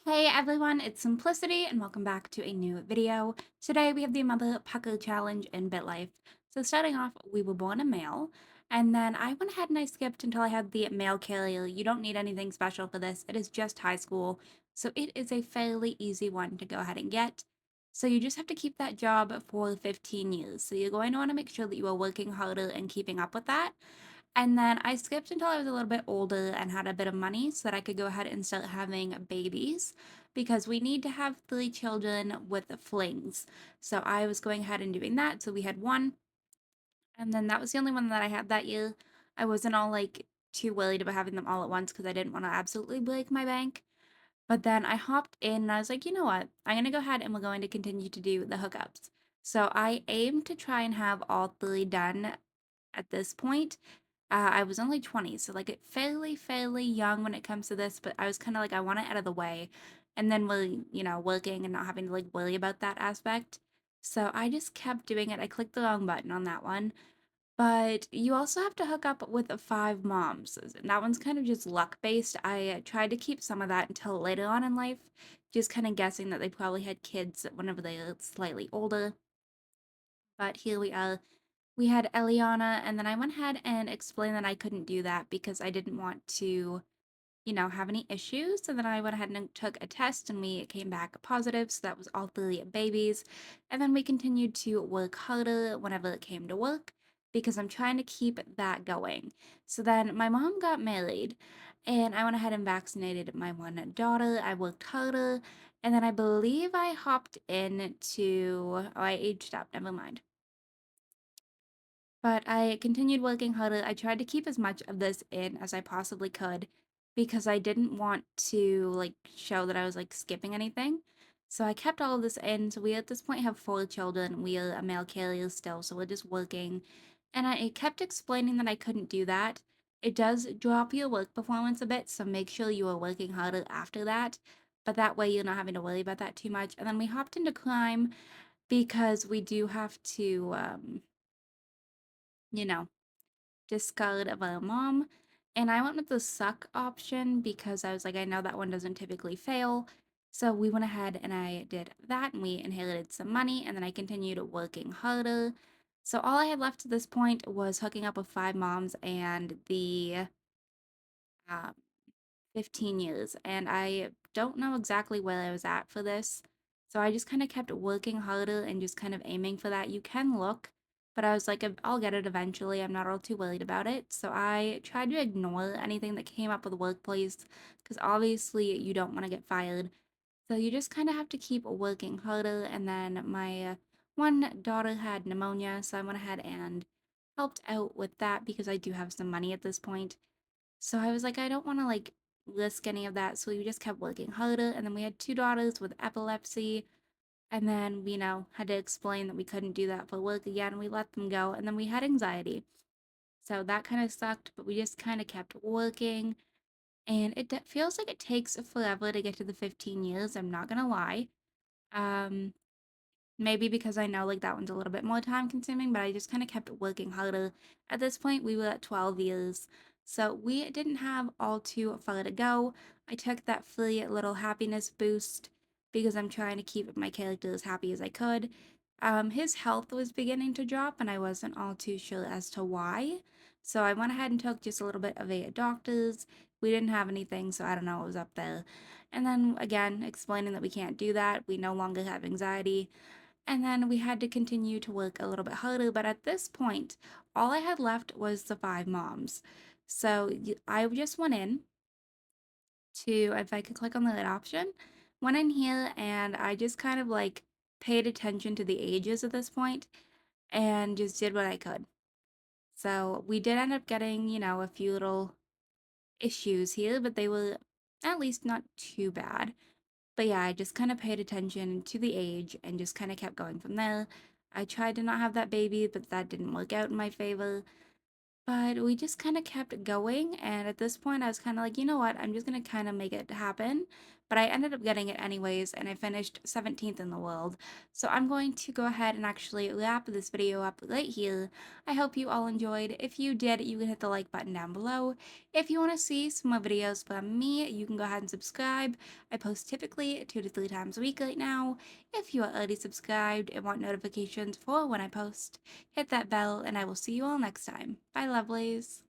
Hey everyone, it's Simplicity and welcome back to a new video. Today we have the Mother Pucker challenge in BitLife. So starting off, we were born a male, and then I went ahead and I skipped until I had the male carrier. You don't need anything special for this. It is just high school, so it is a fairly easy one to go ahead and get. So you just have to keep that job for 15 years. So you're going to want to make sure that you are working harder and keeping up with that. And then I skipped until I was a little bit older and had a bit of money so that I could go ahead and start having babies because we need to have 3 children with the flings. So I was going ahead and doing that. So we had one, and then that was the only one that I had that year. I wasn't all like too worried about having them all at once because I didn't want to absolutely break my bank. But then I hopped in and I was like, you know what? I'm going to go ahead and we're going to continue to do the hookups. So I aim to try and have all 3 done at this point. I was only 20, so like fairly young when it comes to this, but I was kind of like, I want it out of the way. And then really, working and not having to like worry about that aspect. So I just kept doing it. I clicked the wrong button on that one. But you also have to hook up with 5 moms. And that one's kind of just luck based. I tried to keep some of that until later on in life, just kind of guessing that they probably had kids whenever they were slightly older. But here we are. We had Eliana, and then I went ahead and explained that I couldn't do that because I didn't want to, have any issues. So then I went ahead and took a test, and we came back positive. So that was all 3 babies. And then we continued to work harder whenever it came to work because I'm trying to keep that going. So then my mom got married, and I went ahead and vaccinated my one daughter. I worked harder, and then I believe I hopped into, oh, I aged up, never mind. But I continued working harder. I tried to keep as much of this in as I possibly could because I didn't want to like show that I was like skipping anything. So I kept all of this in. So we at this point have 4 children. We are a male carrier still, so we're just working. And I kept explaining that I couldn't do that. It does drop your work performance a bit, so make sure you are working harder after that. But that way you're not having to worry about that too much. And then we hopped into crime because we do have to you know, discard of a mom. And I went with the suck option because I was like, I know that one doesn't typically fail. So we went ahead and I did that and we inherited some money and then I continued working harder. So all I had left at this point was hooking up with 5 moms and the um, 15 years. And I don't know exactly where I was at for this. So I just kind of kept working harder and just kind of aiming for that. You can look, but I was like, I'll get it eventually. I'm not all too worried about it. So I tried to ignore anything that came up with the workplace because obviously you don't want to get fired. So you just kind of have to keep working harder. And then my one daughter had pneumonia, so I went ahead and helped out with that because I do have some money at this point. So I was like, I don't want to like risk any of that. So we just kept working harder. And then we had 2 daughters with epilepsy. And then, had to explain that we couldn't do that for work again. We let them go. And then we had anxiety. So that kind of sucked, but we just kind of kept working. And it feels like it takes forever to get to the 15 years. I'm not going to lie. Um, Maybe because I know like that one's a little bit more time consuming, but I just kind of kept working harder. At this point, we were at 12 years, so we didn't have all too far to go. I took that free little happiness boost because I'm trying to keep my character as happy as I could. His health was beginning to drop, and I wasn't all too sure as to why. So I went ahead and took just a little bit of a doctor's. We didn't have anything, so I don't know what was up there. And then again, explaining that we can't do that. We no longer have anxiety. And then we had to continue to work a little bit harder. But at this point, all I had left was the 5 moms. So I just went in to, if I could click on the lid option, went in here and I just kind of like paid attention to the ages at this point and just did what I could. So we did end up getting, a few little issues here, but they were at least not too bad. But yeah, I just kind of paid attention to the age and just kind of kept going from there. I tried to not have that baby, but that didn't work out in my favor. But we just kind of kept going. And at this point, I was kind of like, you know what? I'm just going to kind of make it happen but I ended up getting it anyways, and I finished 17th in the world. So I'm going to go ahead and actually wrap this video up right here. I hope you all enjoyed. If you did, you can hit the like button down below. If you want to see some more videos from me, you can go ahead and subscribe. I post typically 2 to 3 times a week right now. If you are already subscribed and want notifications for when I post, hit that bell, and I will see you all next time. Bye, lovelies!